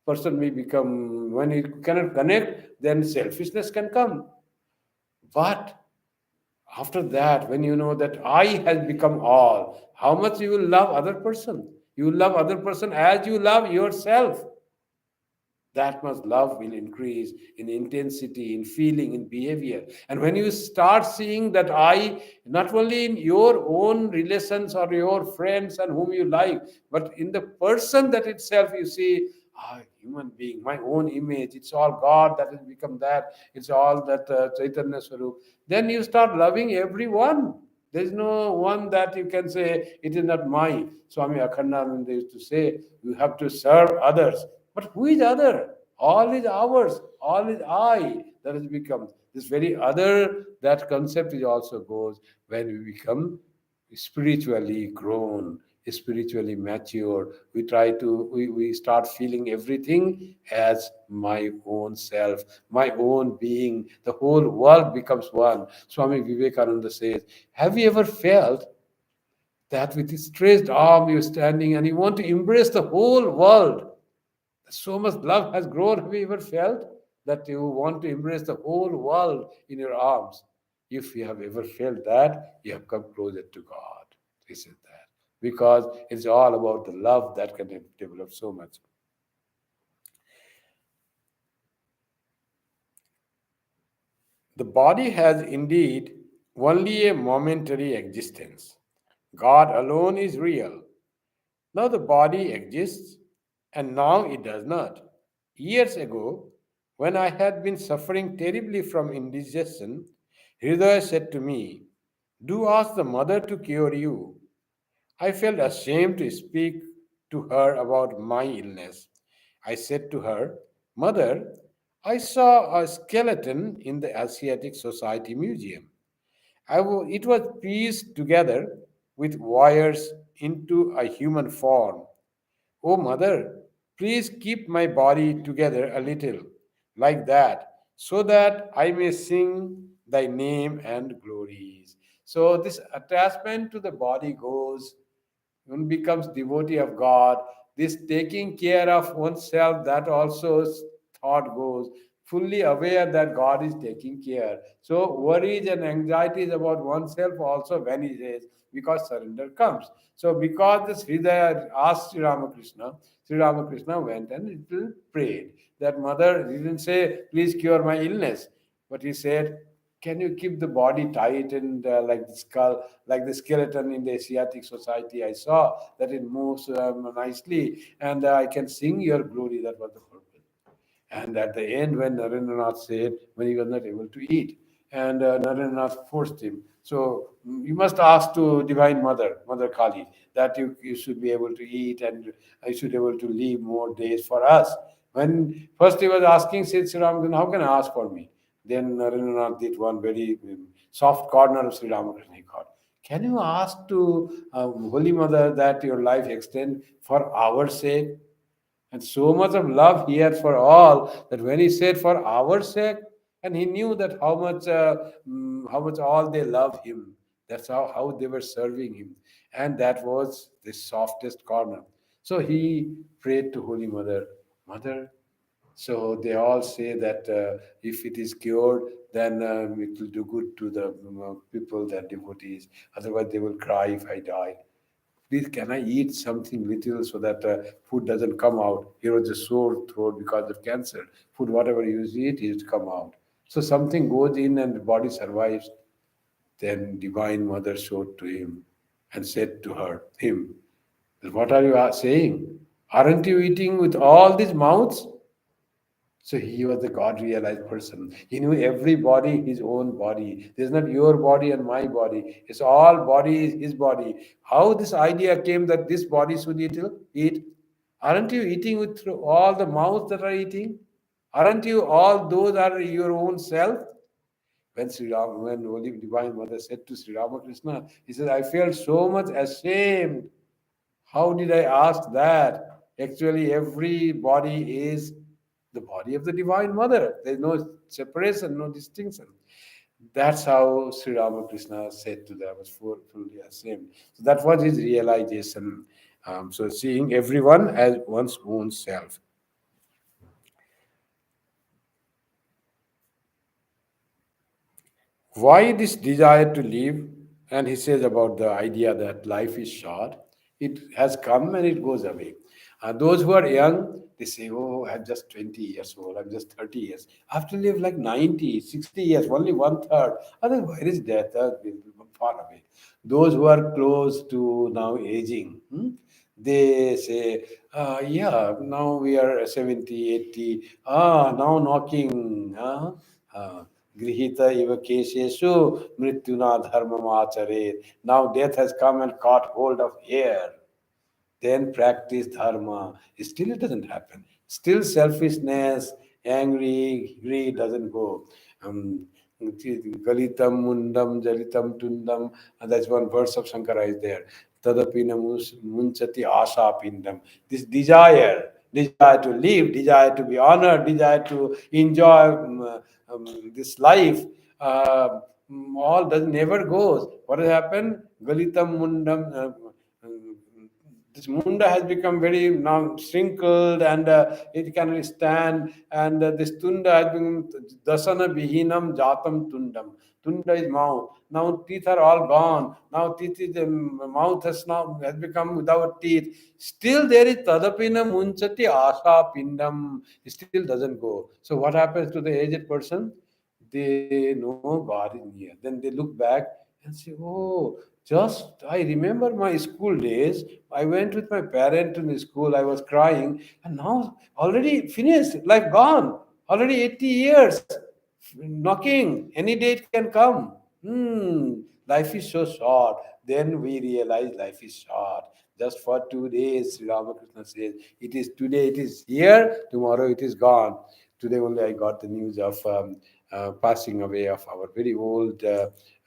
Person may become, when he cannot connect, then selfishness can come. But after that, when you know that I has become all, how much you will love other person. You will love other person as you love yourself. That much love will increase in intensity, in feeling, in behavior. And when you start seeing that I, not only in your own relations or your friends and whom you like, but in the person that itself, you see, human being, my own image, it's all God that has become that, it's all that Chaitanya Swarup. Then you start loving everyone. There is no one that you can say, it is not mine. Swami Akhandananda used to say, you have to serve others. But who is other? All is ours. All is I that has become. This very other, that concept is also goes when we become spiritually grown, spiritually mature. We start feeling everything as my own self, my own being. The whole world becomes one. Swami Vivekananda says, have you ever felt that with stretched arm you're standing and you want to embrace the whole world? So much love has grown. Have you ever felt that you want to embrace the whole world in your arms? If you have ever felt that, you have come closer to God. He said that. Because it's all about the love that can develop so much. The body has indeed only a momentary existence. God alone is real. Now the body exists, and now it does not. Years ago, when I had been suffering terribly from indigestion, Hridaya said to me, do ask the mother to cure you. I felt ashamed to speak to her about my illness. I said to her, Mother, I saw a skeleton in the Asiatic Society Museum. It was pieced together with wires into a human form. Oh, mother, please keep my body together a little. like that, so that I may sing thy name and glories. So this attachment to the body goes, one becomes devotee of God. This taking care of oneself, that also thought goes, fully aware that God is taking care. So worries and anxieties about oneself also vanishes because surrender comes. So because this Hridaya asked Sri Ramakrishna went and little prayed. That mother didn't say, please cure my illness, but he said, can you keep the body tight and like the skull, like the skeleton in the Asiatic society? I saw that it moves nicely, and I can sing your glory. That was the purpose. And at the end, when Narendranath said, when he was not able to eat, and Narendranath forced him. So you must ask to Divine Mother, Mother Kali, that you should be able to eat and I should be able to live more days for us. When first he was asking, said Sri Ramakrishna, how can I ask for me? Then Narendranath did one very soft corner of Sri Ramakrishna. He got, can you ask to Holy Mother that your life extend for our sake? And so much of love he had for all that when he said for our sake, and he knew that how much all they loved him. That's how they were serving him. And that was the softest corner. So he prayed to Holy Mother, Mother. So they all say that if it is cured, then it will do good to the people, the devotees. Otherwise, they will cry if I die. Please, can I eat something little so that food doesn't come out? Here was a sore throat because of cancer. Food, whatever you eat, is come out. So something goes in and the body survives. Then Divine Mother showed to him and said to him, what are you saying? Aren't you eating with all these mouths? So he was a God realized person. He knew every body, his own body. There's not your body and my body. It's all body is his body. How this idea came that this body should eat? Aren't you eating with through all the mouths that are eating? Aren't you all those are your own self? When Holy Divine Mother said to Sri Ramakrishna, he said, I felt so much ashamed. How did I ask that? Actually, every body is the body of the Divine Mother. There's no separation, no distinction. That's how Sri Ramakrishna said to them, was fully ashamed. So that was his realization. So seeing everyone as one's own self. Why this desire to live? And he says about the idea that life is short. It has come and it goes away. Those who are young, they say, oh, I'm just 20 years old, I'm just 30 years. I have to live like 90, 60 years, only one third. Otherwise, where is death? Far away. Those who are close to now aging, they say, yeah, now we are 70, 80. Now knocking. Grihita iva keseshu mrityuna dharmam acharet. Now death has come and caught hold of air. Then practice dharma. Still, it doesn't happen. Still, selfishness, angry, greed doesn't go. Galitam mundam jalitam tundam. And that's one verse of Shankara is there. Tadapina munchati asha pindam. This desire to live, desire to be honored, desire to enjoy this life, all does never goes. What has happened? Galitam mundam. This munda has become very now shrinkled and it cannot stand. And this tunda has become dasana bihinam jatam tundam. Tunda is mouth. Now teeth are all gone. Now teeth is mouth has become without teeth. Still there is tadapina munchati asa pindam. Still doesn't go. So what happens to the aged person? They know God is near. Then they look back and say, oh, just I remember my school days. I went with my parent to the school. I was crying, and now already finished. Life gone. Already 80 years. Knocking. Any day it can come. Life is so short. Then we realize life is short. Just for 2 days, Sri Ramakrishna says, it is today, it is here, tomorrow it is gone. Today only I got the news of passing away of our very old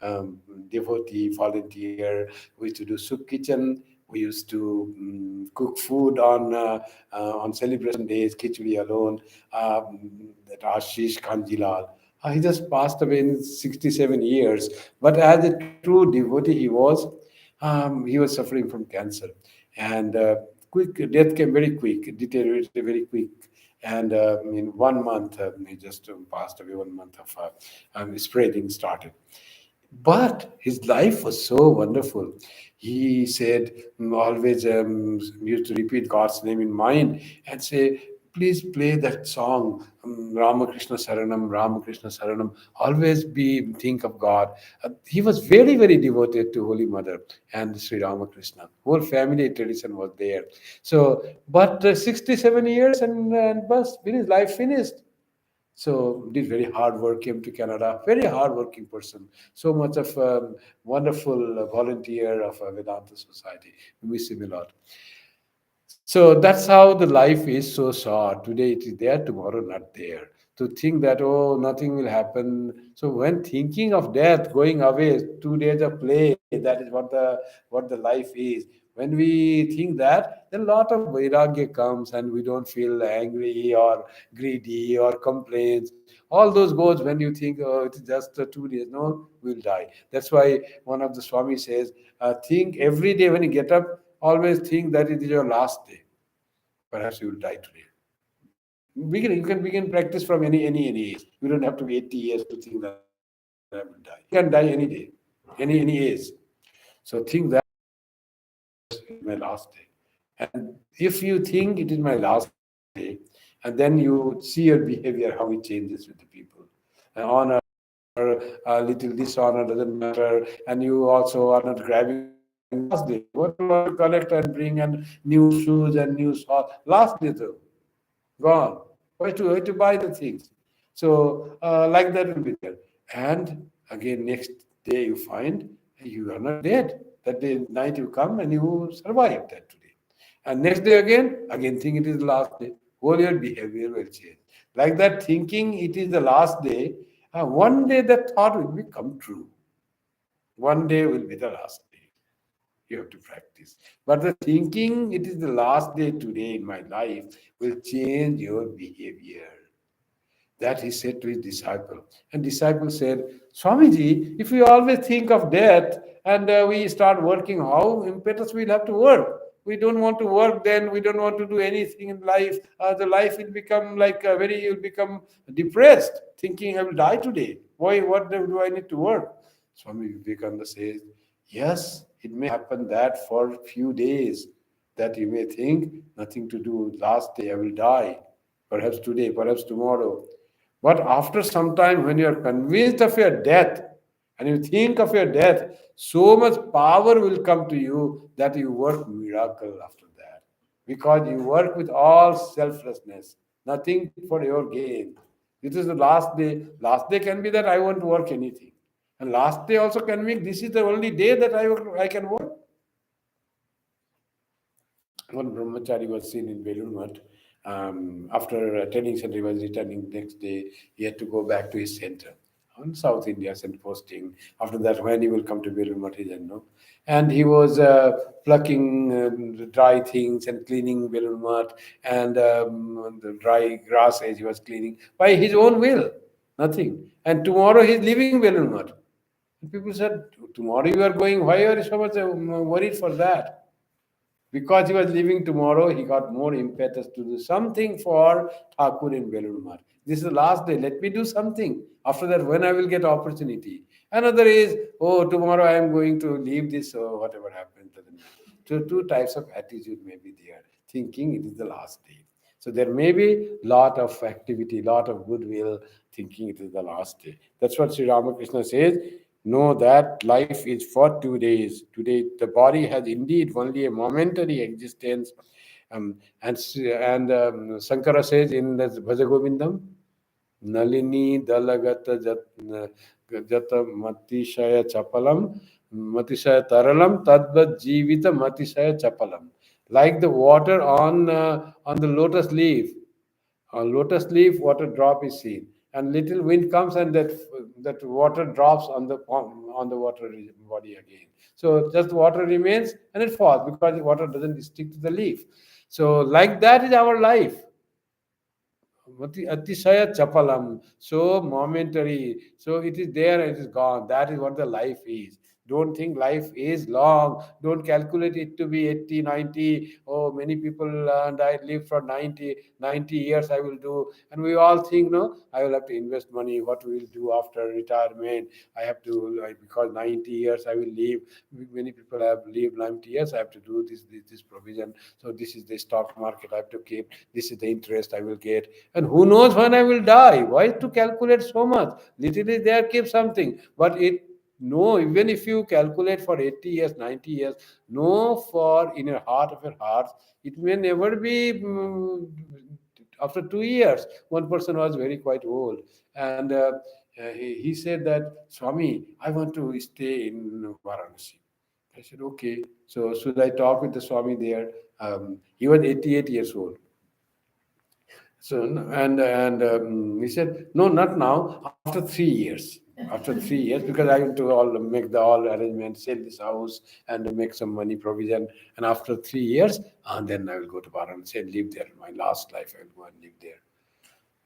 um, devotee, volunteer, who used to do soup kitchen. We used to cook food on celebration days, khichdi alone. That Ashish Kanjilal, he just passed away in 67 years. But as a true devotee, he was suffering from cancer, and quick death came very quick, deteriorated very quick, and in 1 month he just passed away. 1 month of spreading started. But his life was so wonderful. He said, always used to repeat God's name in mind and say, please play that song, Ramakrishna Saranam, Ramakrishna Saranam. Always be think of God. He was very, very devoted to Holy Mother and Sri Ramakrishna. Whole family tradition was there. So, but 67 years and bus, his life finished. So did very hard work, came to Canada, very hard working person. So much of wonderful volunteer of Vedanta Society. We miss him a lot. So that's how the life is so short. Today it is there, tomorrow not there. To think that, oh, nothing will happen. So when thinking of death, going away, 2 days of play, that is what the life is. When we think that, then a lot of vairagya comes and we don't feel angry or greedy or complaints. All those goes when you think, oh, it's just 2 days. No, we'll die. That's why one of the Swami says, think every day when you get up, always think that it is your last day. Perhaps you will die today. You can practice from any age. You don't have to be 80 years to think that I will die. You can die any day, any age. So think that is my last day. And if you think it is my last day, and then you see your behavior, how it changes with the people. And honor, a little dishonor doesn't matter, and you also are not grabbing things on the last day. What you want to collect and bring and new shoes and new socks, last day though, gone. Why to buy the things? So like that will be there. And again, next day you find you are not dead. That day night you come and you survive that today. And next day again think it is the last day. Whole your behavior will change. Like that, thinking it is the last day. One day that thought will become true. One day will be the last day. You have to practice. But the thinking it is the last day today in my life will change your behavior. That he said to his disciple. And disciple said, Swamiji, if we always think of death and we start working, how impetus we'll have to work? We don't want to work then, we don't want to do anything in life. The life will become like you'll become depressed, thinking I will die today. Why, what do I need to work? Swami Vivekananda says, yes, it may happen that for a few days that you may think nothing to do, last day I will die, perhaps today, perhaps tomorrow. But after some time, when you are convinced of your death and you think of your death, so much power will come to you that you work miracle after that. Because you work with all selflessness, nothing for your gain. This is the last day. Last day can be that I won't work anything. And last day also can be this is the only day that I can work. One brahmachari was seen in Belur Math. After attending center, he was returning next day. He had to go back to his center on South India sent posting. After that, when he will come to Belur Math, he didn't know. And he was plucking dry things and cleaning Belur Math and the dry grasses he was cleaning by his own will, nothing. And tomorrow he's leaving Belur Math. And people said, tomorrow you are going, why are you so much worried for that? Because he was leaving tomorrow, he got more impetus to do something for Thakur in Belur Math. This is the last day. Let me do something. After that, when I will get opportunity. Another is, oh, tomorrow I am going to leave this, or whatever happens. Doesn't matter. Two types of attitude may be there. Thinking it is the last day. So there may be lot of activity, lot of goodwill, thinking it is the last day. That's what Sri Ramakrishna says. Know that life is for 2 days. Today, the body has indeed only a momentary existence. Sankara says in the Bhajagovindam, Nalini dalagata jata matishaya chapalam, matishaya taralam, tadvat jivita matishaya chapalam. Like the water on the lotus leaf. On lotus leaf, water drop is seen. and little wind comes, and that water drops on the water body again. So just water remains and it falls because the water doesn't stick to the leaf. So like that is our life. Atishaya chapalam, so momentary, so it is there and it is gone. That is what the life is. Don't think life is long. Don't calculate it to be 80, 90. Oh, many people died, live for 90 years I will do. And we all think, no, I will have to invest money. What we will do after retirement? I have to, like, because 90 years I will live. Many people have lived 90 years. I have to do this provision. So this is the stock market I have to keep. This is the interest I will get. And who knows when I will die? Why to calculate so much? Little is there, keep something. But it no, even if you calculate for 80 years, 90 years, no, for in your heart of your hearts, it may never be. After 2 years, one person was very quite old, and he said that, Swami, I want to stay in Varanasi. I said, okay. So should I talk with the Swami there? He was 88 years old. So and he said, no, not now. After 3 years. After 3 years, because I want to all make the all arrangements, sell this house and make some money provision. And after 3 years, and then I will go to Varanasi and live there. My last life, I will go and live there.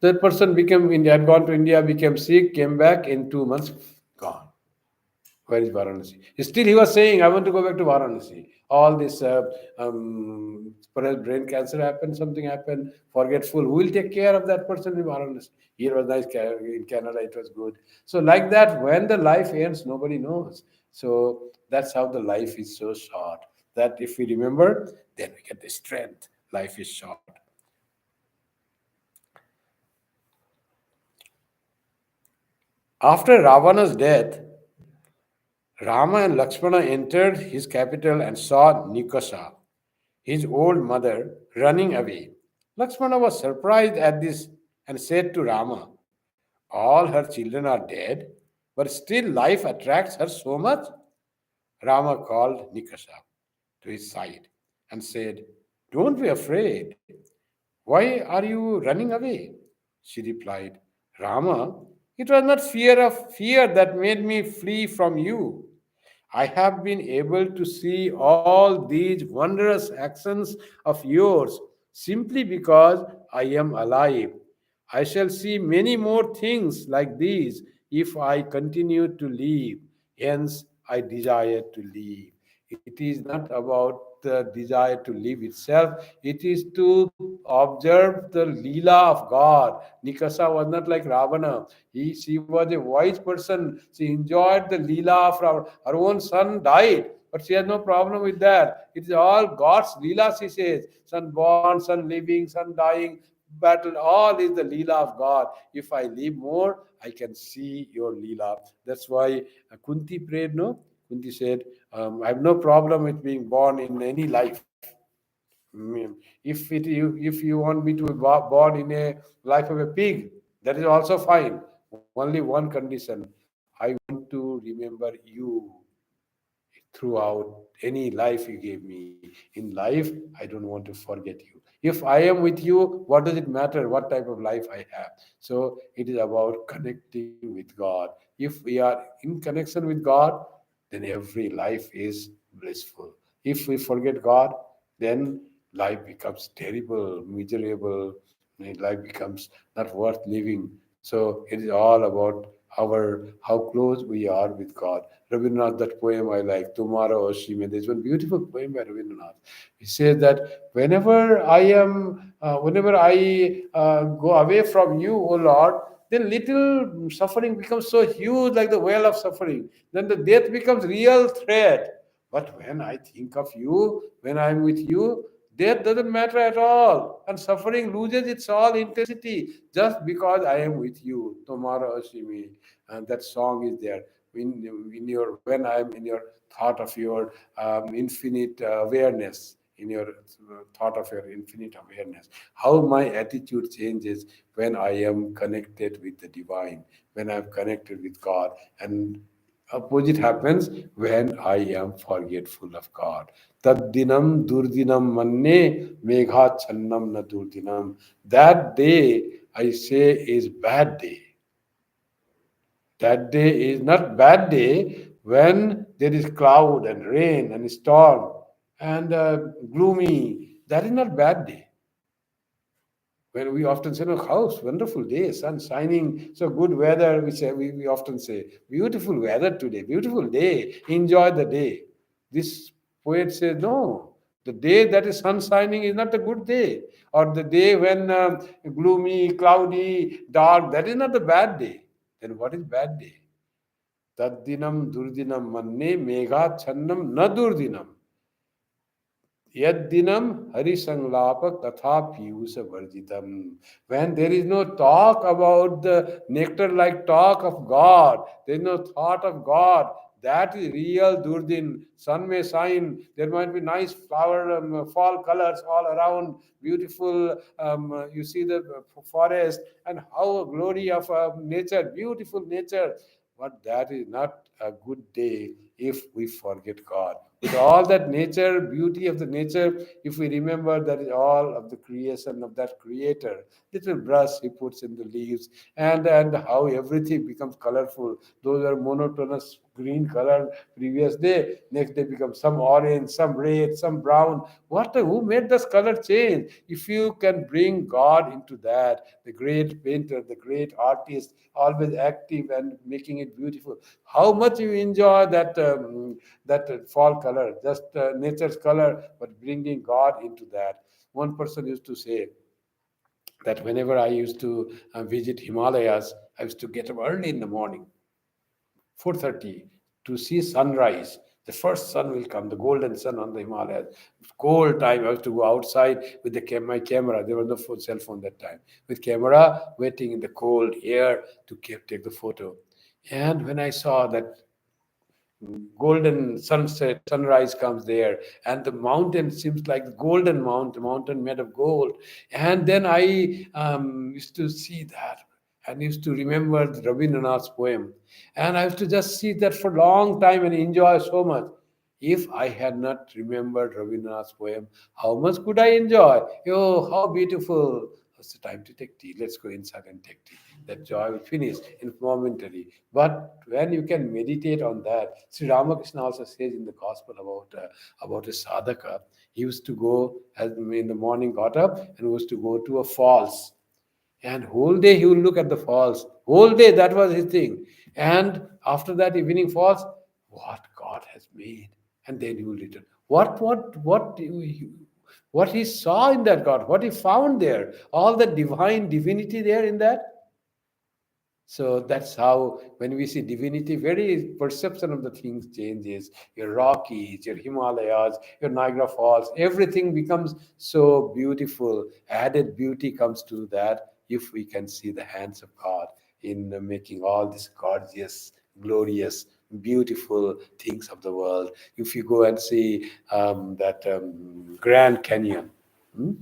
That person became India, had gone to India, became sick, came back in 2 months, gone. Where is Varanasi? Still, he was saying, I want to go back to Varanasi. All this, perhaps brain cancer happened, something happened, forgetful. Who will take care of that person in Varanasi? Here was nice, in Canada, it was good. So, like that, when the life ends, nobody knows. So, that's how the life is so short. That if we remember, then we get the strength. Life is short. After Ravana's death, Rama and Lakshmana entered his capital and saw Nikasa, his old mother, running away. Lakshmana was surprised at this and said to Rama, all her children are dead, but still life attracts her so much? Rama called Nikasa to his side and said, don't be afraid. Why are you running away? She replied, Rama, it was not fear that made me flee from you. I have been able to see all these wondrous actions of yours simply because I am alive. I shall see many more things like these if I continue to live. Hence, I desire to live. It is not about the desire to live itself, it is to observe the Leela of God. Nikasa was not like Ravana. She was a wise person. She enjoyed the Leela of her own son died, but she has no problem with that. It is all God's Leela, she says. Son born, son living, son dying, battle, all is the Leela of God. If I live more, I can see your Leela. That's why Kunti prayed, no? Kunti said, I have no problem with being born in any life. If you want me to be born in a life of a pig, that is also fine. Only one condition: I want to remember you throughout any life you gave me. In life, I don't want to forget you. If I am with you, what does it matter what type of life I have? So it is about connecting with God. If we are in connection with God, then every life is blissful. If we forget God, then life becomes terrible, miserable, and life becomes not worth living. So it is all about our how close we are with God. Rabindranath, that poem I like, Tumhara Oshime. There's one beautiful poem by Rabindranath. He says that whenever I go away from you, O Lord, then little suffering becomes so huge, like the whale of suffering. Then the death becomes real threat. But when I think of you, when I'm with you, death doesn't matter at all, and suffering loses its all intensity just because I am with you. Tomorrow, Ashimi, and that song is there. In your when I'm in your thought of your infinite awareness, in your thought of your infinite awareness, how my attitude changes when I am connected with the divine, when I'm connected with God, and opposite happens when I am forgetful of God. Taddinam durdinam manne megha channam na durdinam. That day I say is bad day. That day is not bad day when there is cloud and rain and storm and gloomy. That is not bad day. When we often say, no, house, wonderful day, sun shining, so good weather, we often say, beautiful weather today, beautiful day, enjoy the day. This poet says, no, the day that is sun shining is not a good day. Or the day when gloomy, cloudy, dark, that is not a bad day. Then what is bad day? Taddinam durdinam manne megha channam na durdinam. Yaddinam Harisanglapa Katha Piyusa Varjitam. When there is no talk about the nectar like talk of God, there is no thought of God. That is real Durdin. Sun may shine. There might be nice flower, fall colors all around. Beautiful. You see the forest and how a glory of nature, beautiful nature. But that is not a good day if we forget God. With all that nature, beauty of the nature, if we remember that is all of the creation of that creator, little brush he puts in the leaves, and how everything becomes colorful. Those are monotonous green color previous day, next day becomes some orange, some red, some brown. Who made this color change? If you can bring God into that, the great painter, the great artist, always active and making it beautiful, how much you enjoy that fall color, just nature's color, but bringing God into that. One person used to say that whenever I used to visit Himalayas, I used to get up early in the morning, 4:30, to see sunrise. The first sun will come, the golden sun on the Himalayas. Cold time, I have to go outside with my camera. There was no cell phone that time. With camera, waiting in the cold air to take the photo. And when I saw that golden sunset sunrise comes there, and the mountain seems like the golden mountain made of gold. And then I used to see that and used to remember Rabindranath's poem, and I used to just see that for a long time and enjoy so much. If I had not remembered Rabindranath's poem, how much could I enjoy? Oh, how beautiful. It's the time to take tea. Let's go inside and take tea. That joy will finish in momentary. But when you can meditate on that, Sri Ramakrishna also says in the gospel about a sadhaka. He used to go as in the morning, got up and was to go to a falls, and whole day he will look at the falls. Whole day that was his thing. And after that evening falls, what God has made, and then he will return. What he saw in that God, what he found there, all the divine divinity there in that. So that's how, when we see divinity, very perception of the things changes. Your Rockies, your Himalayas, your Niagara Falls, everything becomes so beautiful. Added beauty comes to that if we can see the hands of God in making all these gorgeous, glorious, beautiful things of the world. If you go and see that Grand Canyon, hmm?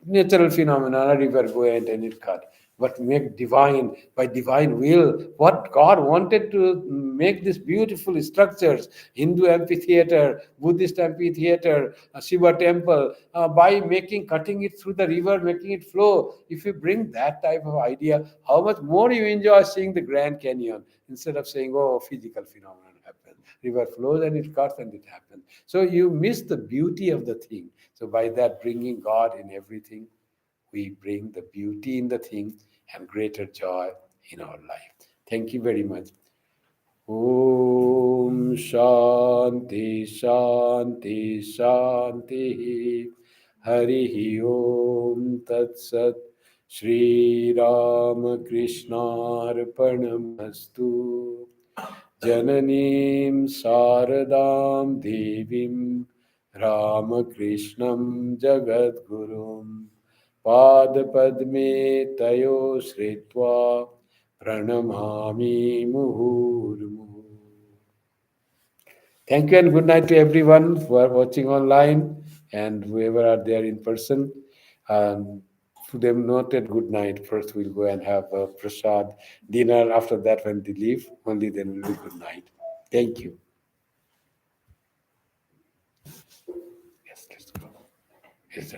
Natural phenomena, a river go and it cut. But make divine, by divine will, what God wanted to make these beautiful structures, Hindu amphitheater, Buddhist amphitheater, a Shiva temple, by cutting it through the river, making it flow. If you bring that type of idea, how much more you enjoy seeing the Grand Canyon instead of saying, oh, physical phenomenon happens. River flows and it cuts and it happens. So you miss the beauty of the thing. So by that, bringing God in everything, we bring the beauty in the thing and greater joy in our life. Thank you very much. Om Shanti Shanti Shanti Hari Om Tat Sat Shri Ramakrishna Arpanamastu Jananim Saradam Devim Ramakrishnam Jagadgurum Padpadme Tayo Sritva Pranamami Muhurmu. Thank you and good night to everyone who are watching online and whoever are there in person. To them noted good night. First we'll go and have a prasad dinner. After that, when they leave, only then will be good night. Thank you. Yes, let's go. Yes, sir.